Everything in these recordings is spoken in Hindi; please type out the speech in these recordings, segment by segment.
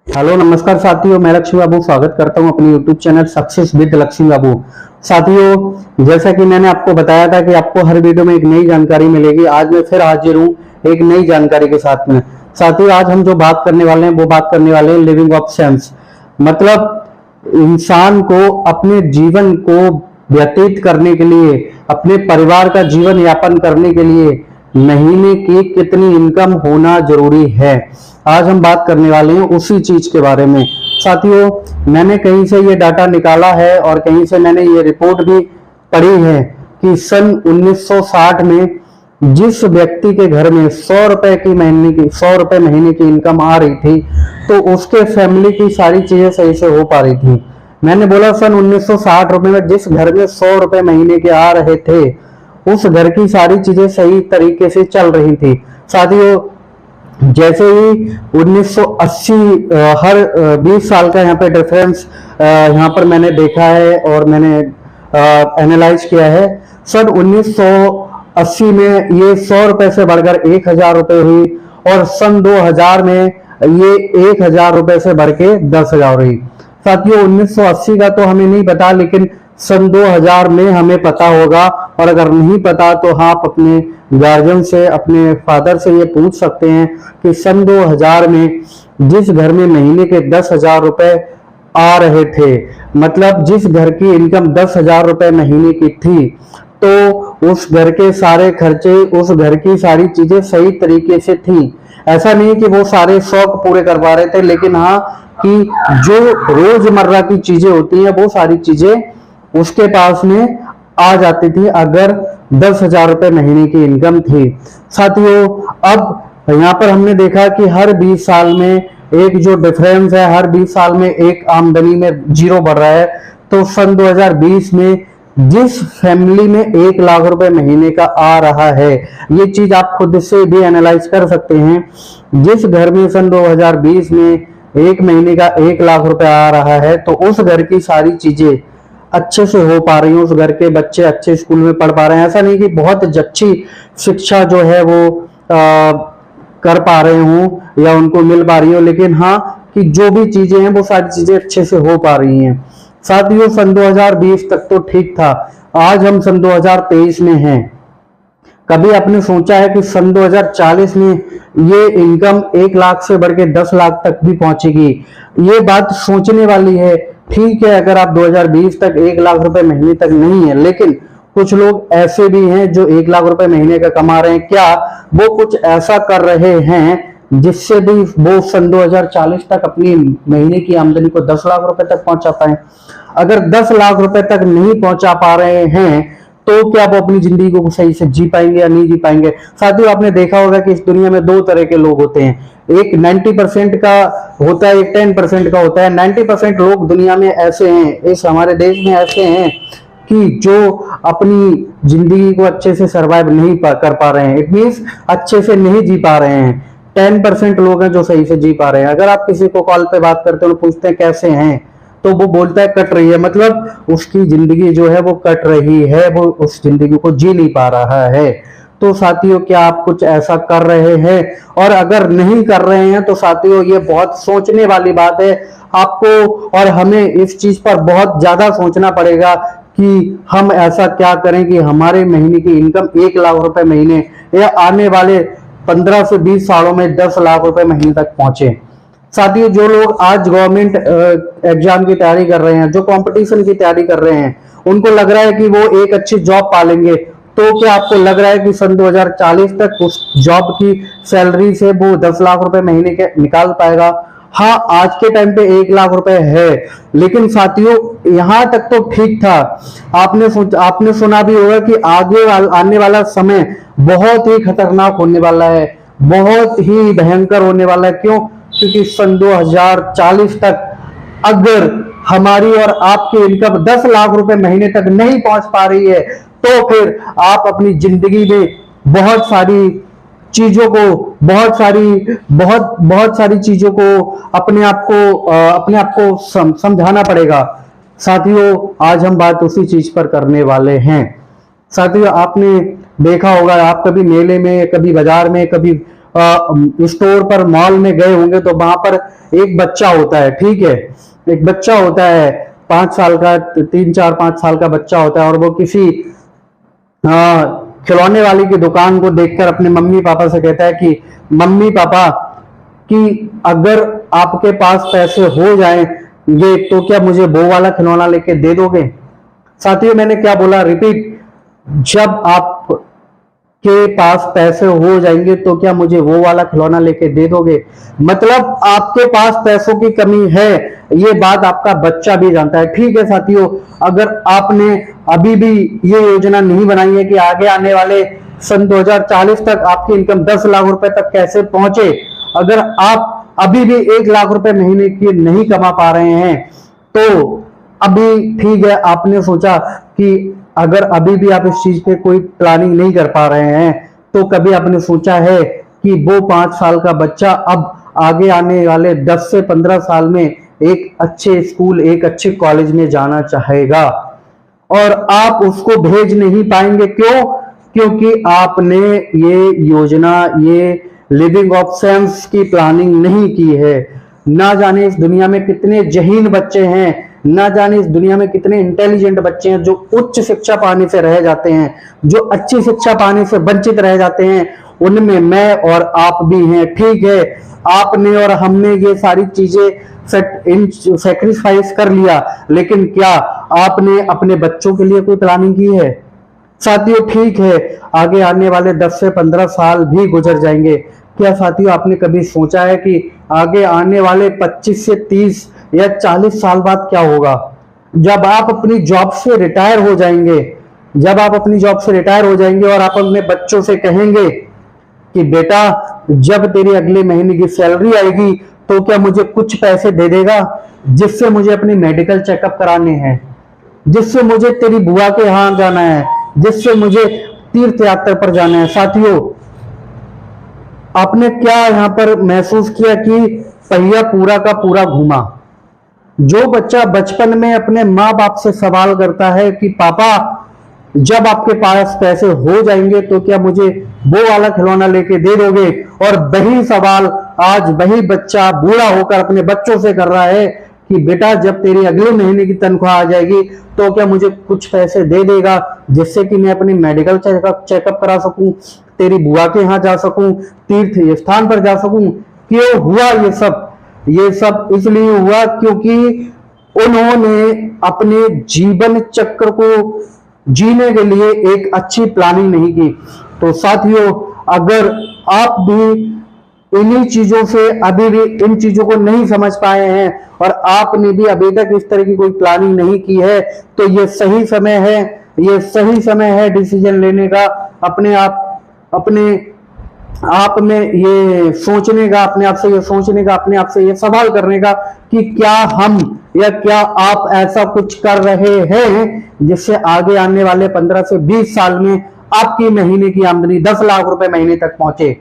हेलो नमस्कार साथियों, मैं लक्ष्मी बाबू स्वागत करता हूं अपने YouTube channel success with Lakshmi Babu. साथियों, जैसा कि मैंने आपको बताया था कि आपको हर वीडियो में एक नई जानकारी मिलेगी। आज मैं फिर हाजिर हूं एक नई जानकारी के साथ में। साथियों, आज हम जो बात करने वाले हैं वो बात करने वाले हैं लिविंग ऑप्शंस, मतलब इंसान को अपने जीवन को व्यतीत करने के लिए, अपने परिवार का जीवन यापन करने के लिए महीने की कितनी इनकम होना जरूरी है। आज हम बात करने वाले हैं उसी चीज के बारे में। साथियों, मैंने कहीं से ये डाटा निकाला है और कहीं से मैंने ये रिपोर्ट भी पढ़ी है कि सन 1960 में जिस व्यक्ति के घर में 100 रुपए की महीने की इनकम आ रही थी तो उसके फैमिली की सारी चीजें सही से हो पा रही थी। मैंने बोला सन 1960 रुपए में जिस घर में 100 रुपए महीने के आ रहे थे उस घर की सारी चीजें सही तरीके से चल रही थी। साथियों, जैसे ही 1980 हर 20 साल का यहाँ पे डिफरेंस यहाँ पर मैंने देखा है और मैंने एनालाइज किया है। सन 1980 में ये 100 रुपए से बढ़कर 1000 रुपए हुई और सन 2000 में ये 1000 रुपए से बढ़ के 10,000 हुई। साथियों, 1980 का तो हमें नहीं पता, लेकिन सन 2000 में हमें पता होगा, और अगर नहीं पता तो आप अपने गार्जियन से, अपने फादर से ये पूछ सकते हैं कि सन 2000 में जिस घर में महीने के 10,000 रुपए आ रहे थे, मतलब जिस घर की इनकम 10,000 रुपए महीने की थी, तो उस घर के सारे खर्चे, उस घर की सारी चीजें सही तरीके से थी। ऐसा नहीं कि वो सारे शौक पूरे कर पा रहे थे, लेकिन हाँ कि जो रोजमर्रा की चीजें होती हैं वो सारी चीजें उसके पास में आ जाती थी अगर 10,000 रुपए महीने की इनकम थी। साथियों, अब यहाँ पर हमने देखा कि हर 20 साल में एक जो डिफरेंस है, हर 20 साल में एक आमदनी में जीरो बढ़ रहा है। तो सन 2020 में जिस फैमिली में 1 लाख रुपए महीने का आ रहा है, ये चीज आप खुद से भी एनालाइज कर सकते हैं। जिस घर में सन 2020 में एक महीने का 1 लाख रुपए आ रहा है तो उस घर की सारी चीजें अच्छे से हो पा रही हैं, उस घर के बच्चे अच्छे स्कूल में पढ़ पा रहे हैं। ऐसा नहीं कि बहुत अच्छी शिक्षा जो है वो कर पा रहे हूं या उनको मिल पा रही हो, लेकिन हाँ कि जो भी चीजें हैं वो सारी चीजें अच्छे से हो पा रही हैं। साथियों, सन 2020 तक तो ठीक था, आज हम सन 2023 में हैं। कभी आपने सोचा है कि सन 2040 में ये इनकम 1 लाख से बढ़ के 10 लाख तक भी पहुंचेगी? ये बात सोचने वाली है। ठीक है, अगर आप 2020 तक 1 लाख रुपए महीने तक नहीं है, लेकिन कुछ लोग ऐसे भी हैं जो 1 लाख रुपए महीने का कमा रहे हैं। क्या वो कुछ ऐसा कर रहे हैं जिससे भी वो सन 2040 तक अपनी महीने की आमदनी को 10 लाख रुपए तक पहुंचा पाए? अगर 10 लाख रुपए तक नहीं पहुंचा पा रहे हैं तो क्या वो अपनी जिंदगी को सही से जी पाएंगे या नहीं जी पाएंगे? साथियों, आपने देखा होगा कि इस दुनिया में 2 तरह के लोग होते हैं, एक 90% का होता है, एक 10% का होता है। 90% लोग दुनिया में ऐसे हैं, इस हमारे देश में ऐसे हैं कि जो अपनी जिंदगी को अच्छे से सरवाइव नहीं कर पा रहे हैं, इट मीन्स अच्छे से नहीं जी पा रहे हैं। 10% लोग हैं जो सही से जी पा रहे हैं। अगर आप किसी को कॉल पे बात करते हो, पूछते हैं कैसे हैं, तो वो बोलता है कट रही है, मतलब उसकी जिंदगी जो है वो कट रही है, वो उस जिंदगी को जी नहीं पा रहा है। तो साथियों, क्या आप कुछ ऐसा कर रहे हैं? और अगर नहीं कर रहे हैं तो साथियों, ये बहुत सोचने वाली बात है। आपको और हमें इस चीज पर बहुत ज्यादा सोचना पड़ेगा कि हम ऐसा क्या करें कि हमारे महीने की इनकम 1 लाख रुपए महीने या आने वाले 15 से 20 सालों में 10 लाख रुपए महीने तक पहुंचे। साथियों, जो लोग आज गवर्नमेंट एग्जाम की तैयारी कर रहे हैं, जो कंपटीशन की तैयारी कर रहे हैं, उनको लग रहा है कि वो एक अच्छी जॉब पालेंगे, तो क्या आपको लग रहा है कि सन 2040 तक उस जॉब की सैलरी से वो 10 लाख रुपए महीने के निकाल पाएगा? हाँ, आज के टाइम पे 1 लाख रुपए है, लेकिन साथियों यहां तक तो ठीक था। आपने सुना भी होगा कि आने वाला समय बहुत ही खतरनाक होने वाला है, बहुत ही भयंकर होने वाला है। क्यों? क्योंकि सन 2040 तक अगर हमारी और आपकी इनकम 10 लाख रुपए महीने तक नहीं पहुंच पा रही है तो फिर आप अपनी जिंदगी में बहुत सारी चीजों को, बहुत सारी चीजों को अपने आप को समझाना पड़ेगा। साथियों, आज हम बात उसी चीज पर करने वाले हैं। साथियों, आपने देखा होगा, आप कभी मेले में, कभी बाजार में, कभी स्टोर पर, मॉल में गए होंगे तो वहां पर एक बच्चा होता है, ठीक है, एक बच्चा होता है 5 साल का, 3 4 5 साल का बच्चा होता है, और वो किसी खिलौने वाली की दुकान को देखकर अपने मम्मी पापा से कहता है कि मम्मी पापा, कि अगर आपके पास पैसे हो जाएंगे तो क्या मुझे वो वाला खिलौना लेके दे दोगे। साथियों, मैंने क्या बोला, रिपीट, जब आप के पास पैसे हो जाएंगे तो क्या मुझे वो वाला खिलौना लेके दे दोगे। मतलब आपके पास पैसों की कमी है, ये बात आपका बच्चा भी जानता है। ठीक है साथियों, अगर आपने अभी भी ये योजना नहीं बनाई है कि आगे आने वाले सन 2040 तक आपकी इनकम 10 लाख रुपए तक कैसे पहुंचे, अगर आप अभी भी 1 लाख रुपए महीने की नहीं कमा पा रहे हैं, तो अभी ठीक है, आपने सोचा कि अगर अभी भी आप इस चीज पे कोई प्लानिंग नहीं कर पा रहे हैं, तो कभी आपने सोचा है कि वो 5 साल का बच्चा अब आगे आने वाले 10 से 15 साल में एक अच्छे स्कूल, एक अच्छे कॉलेज में जाना चाहेगा, और आप उसको भेज नहीं पाएंगे। क्यों? क्योंकि आपने ये योजना, ये लिविंग ऑप्शंस की प्लानिंग नहीं की है। ना जाने इस दुनिया में कितने जहीन बच्चे हैं, ना जाने इस दुनिया में कितने इंटेलिजेंट बच्चे हैं जो उच्च शिक्षा पाने से रह जाते हैं, जो अच्छी शिक्षा पाने से वंचित रह जाते हैं। उनमें मैं और आप भी हैं। ठीक है, आपने और हमने ये सारी चीजें सैक्रिफाइस कर लिया, लेकिन क्या आपने अपने बच्चों के लिए कोई प्लानिंग की है? साथियों, ठीक है, आगे आने वाले 10 से 15 साल भी गुजर जाएंगे। क्या साथियों, आपने कभी सोचा है कि आगे आने वाले 25 से 30 या 40 साल बाद क्या होगा, जब आप अपनी जॉब से रिटायर हो जाएंगे, जब आप अपनी जॉब से रिटायर हो जाएंगे और आप अपने बच्चों से कहेंगे कि बेटा, जब तेरी अगले महीने की सैलरी आएगी तो क्या मुझे कुछ पैसे दे देगा, जिससे मुझे अपने मेडिकल चेकअप कराने हैं, जिससे मुझे तेरी बुआ के यहाँ जाना है, जिससे मुझे तीर्थ यात्रा पर जाना है। साथियों, आपने क्या यहां पर महसूस किया कि पहिया पूरा का पूरा घूमा। जो बच्चा बचपन में अपने माँ बाप से सवाल करता है कि पापा, जब आपके पास पैसे हो जाएंगे तो क्या मुझे वो वाला खिलौना लेके दे दोगे, और वही सवाल आज वही बच्चा बूढ़ा होकर अपने बच्चों से कर रहा है कि बेटा, जब तेरी अगले महीने की तनख्वाह आ जाएगी तो क्या मुझे कुछ पैसे दे देगा, जिससे कि मैं अपनी मेडिकल चेकअप करा सकूं, तेरी बुआ के यहाँ जा सकूं, तीर्थ स्थान पर जा सकूं। क्यों हुआ ये सब? ये सब इसलिए हुआ क्योंकि उन्होंने अपने जीवन चक्र को जीने के लिए एक अच्छी प्लानिंग नहीं की। तो साथियों, अगर आप भी इन्हीं चीजों से अभी भी इन चीजों को नहीं समझ पाए हैं और आपने भी अभी तक इस तरह की कोई प्लानिंग नहीं की है, तो ये सही समय है, ये सही समय है डिसीजन लेने का, अपने आप में ये सोचने का, अपने आप से ये सोचने का, अपने आप से ये सवाल करने का कि क्या हम या क्या आप ऐसा कुछ कर रहे हैं जिससे आगे आने वाले 15 से 20 साल में आपकी महीने की आमदनी 10 लाख रुपए महीने तक पहुंचे।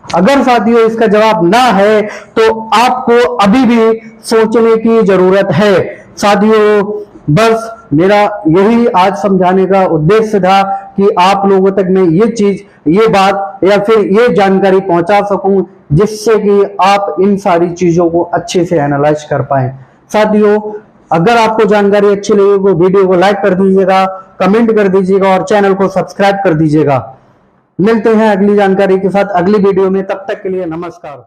अगर साथियों इसका जवाब ना है तो आपको अभी भी सोचने की जरूरत है। साथियों, बस मेरा यही आज समझाने का उद्देश्य था कि आप लोगों तक मैं ये चीज, ये बात या फिर ये जानकारी पहुंचा सकूं, जिससे कि आप इन सारी चीजों को अच्छे से एनालाइज कर पाए। साथियों, अगर आपको जानकारी अच्छी लगी तो वीडियो को लाइक कर दीजिएगा, कमेंट कर दीजिएगा और चैनल को सब्सक्राइब कर दीजिएगा। मिलते हैं अगली जानकारी के साथ अगली वीडियो में, तब तक के लिए नमस्कार।